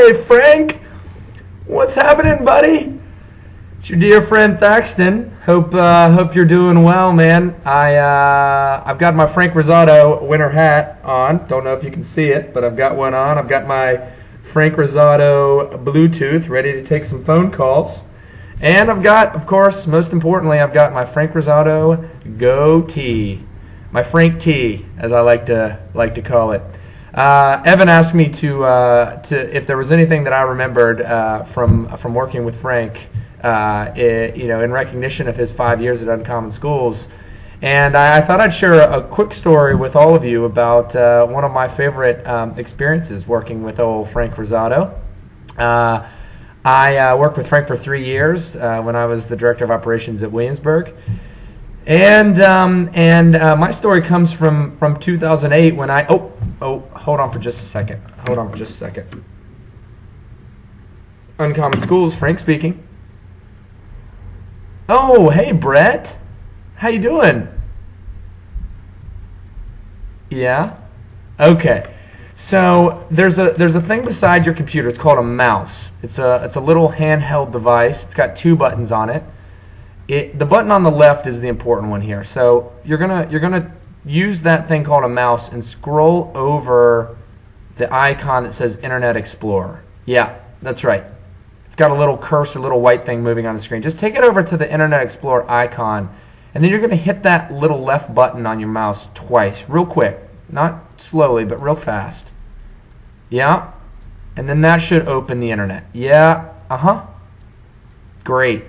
Hey, Frank. What's happening, buddy? It's your dear friend Thaxton. Hope you're doing well, man. I've got my Frank Rosato winter hat on. Don't know if you can see it, but I've got one on. I've got my Frank Rosato Bluetooth ready to take some phone calls. And I've got, of course, most importantly, I've got my Frank Rosato Go Tee. My Frank Tee, as I like to call it. Evan asked me to if there was anything that I remembered from working with Frank, in recognition of his 5 years at Uncommon Schools, and I thought I'd share a quick story with all of you about one of my favorite experiences working with old Frank Rosato. I worked with Frank for 3 years when I was the director of operations at Williamsburg. And my story comes from 2008 when I hold on for just a second. Uncommon Schools, Frank speaking. Oh, hey Brett, how you doing? Yeah, okay. So there's a thing beside your computer. It's called a mouse. It's a little handheld device. It's got 2 buttons on it. The button on the left is the important one here. So you're gonna use that thing called a mouse and scroll over the icon that says Internet Explorer. Yeah, that's right. It's got a little cursor, little white thing moving on the screen. Just take it over to the Internet Explorer icon, and then you're gonna hit that little left button on your mouse twice, real quick, not slowly, but real fast. Yeah, and then that should open the internet. Yeah, great.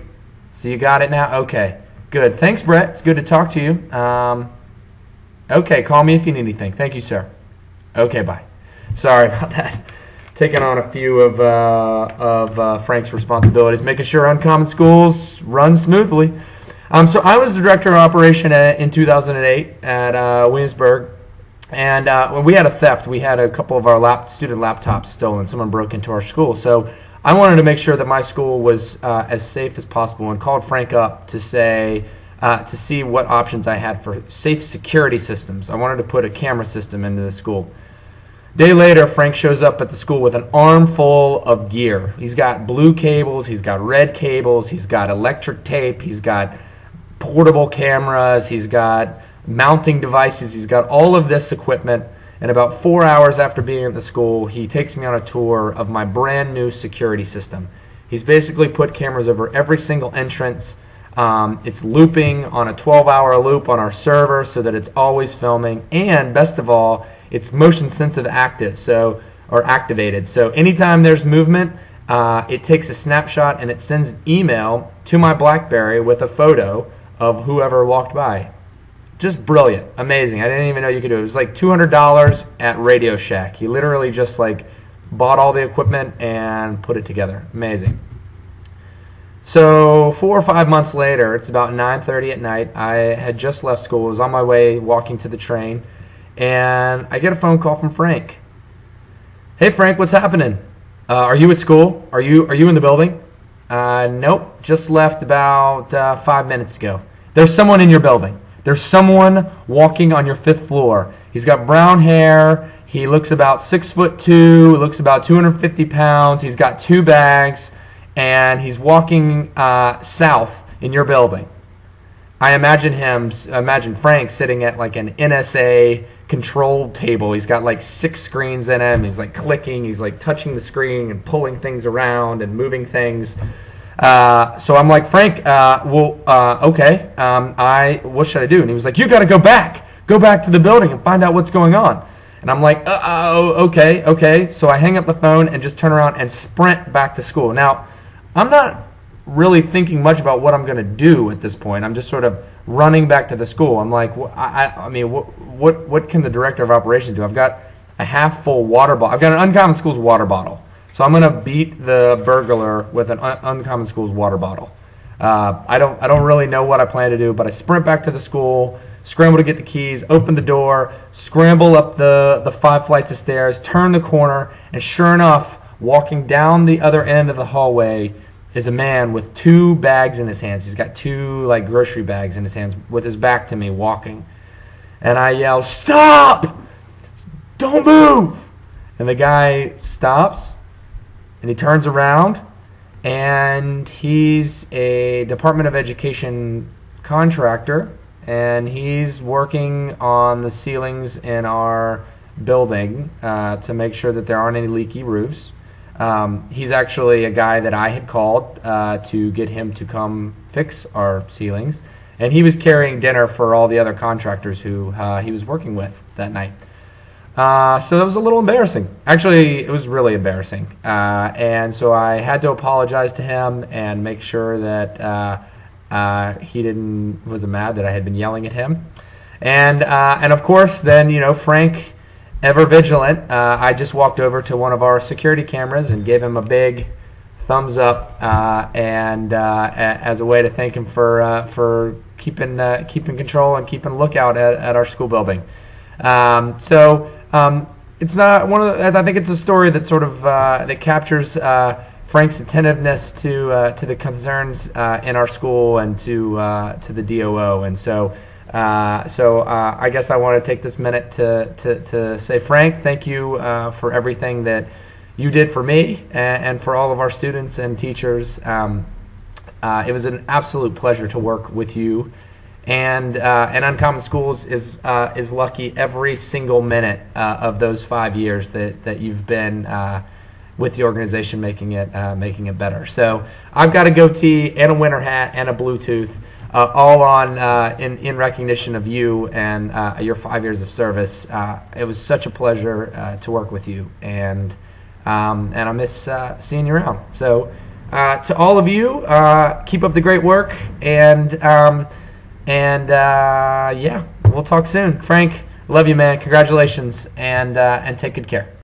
So you got it now? Okay, good. Thanks, Brett. It's good to talk to you. Okay, call me if you need anything. Thank you, sir. Okay, bye. Sorry about that. Taking on a few of Frank's responsibilities, making sure Uncommon Schools run smoothly. So I was the director of operation in 2008 at Williamsburg, and when we had a theft, we had a couple of our student laptops stolen. Someone broke into our school, so I wanted to make sure that my school was as safe as possible, and called Frank up to see what options I had for safe security systems. I wanted to put a camera system into the school. Day later, Frank shows up at the school with an armful of gear. He's got blue cables, he's got red cables, he's got electric tape, he's got portable cameras, he's got mounting devices, he's got all of this equipment. And about 4 hours after being at the school, he takes me on a tour of my brand new security system. He's basically put cameras over every single entrance. It's looping on a 12-hour loop on our server so that it's always filming. And best of all, it's motion sensitive activated. So anytime there's movement, it takes a snapshot and it sends an email to my BlackBerry with a photo of whoever walked by. Just brilliant, amazing. I didn't even know you could do it. It was like $200 at Radio Shack. He literally just bought all the equipment and put it together. Amazing. So 4 or 5 months later, it's about 9:30 at night. I had just left school. I was on my way walking to the train, and I get a phone call from Frank. Hey Frank, what's happening? Are you at school? Are you in the building? Nope, just left about 5 minutes ago. There's someone in your building. There's someone walking on your 5th floor. He's got brown hair. He looks about 6'2", looks about 250 pounds. He's got 2 bags, and he's walking south in your building. I imagine Frank sitting at like an NSA control table. He's got 6 screens in him. He's clicking. He's touching the screen and pulling things around and moving things. So I'm like, Frank, okay, what should I do? And he was like, you got to go back to the building and find out what's going on. And I'm like, okay. So I hang up the phone and just turn around and sprint back to school. Now, I'm not really thinking much about what I'm going to do at this point. I'm just sort of running back to the school. I'm like, what can the director of operations do? I've got a half-full water bottle. I've got an Uncommon Schools water bottle. So I'm going to beat the burglar with an Uncommon Schools water bottle. I don't really know what I plan to do, but I sprint back to the school, scramble to get the keys, open the door, scramble up the 5 flights of stairs, turn the corner, and sure enough, walking down the other end of the hallway is a man with 2 bags in his hands. He's got 2 grocery bags in his hands with his back to me walking. And I yell, "Stop! Don't move!" And the guy stops, and he turns around, and he's a Department of Education contractor, and he's working on the ceilings in our building to make sure that there aren't any leaky roofs. He's actually a guy that I had called to get him to come fix our ceilings, and he was carrying dinner for all the other contractors who he was working with that night. So that was a little embarrassing. Actually, it was really embarrassing. And so I had to apologize to him and make sure that he wasn't mad that I had been yelling at him. And of course, then, Frank, ever vigilant, I just walked over to one of our security cameras and gave him a big thumbs up, and as a way to thank him for keeping control and keeping a lookout at our school building. It's not one of the, I think it's a story that sort of that captures Frank's attentiveness to the concerns in our school and to the DOO. And so I guess I want to take this minute to say, Frank, thank you for everything that you did for me and for all of our students and teachers. It was an absolute pleasure to work with you. And Uncommon Schools is lucky every single minute of those 5 years that you've been with the organization, making it better. So I've got a goatee and a winter hat and a Bluetooth, all on in recognition of you and your 5 years of service. It was such a pleasure to work with you, and I miss seeing you around. So to all of you, keep up the great work, and yeah, we'll talk soon. Frank, love you, man. Congratulations, and take good care.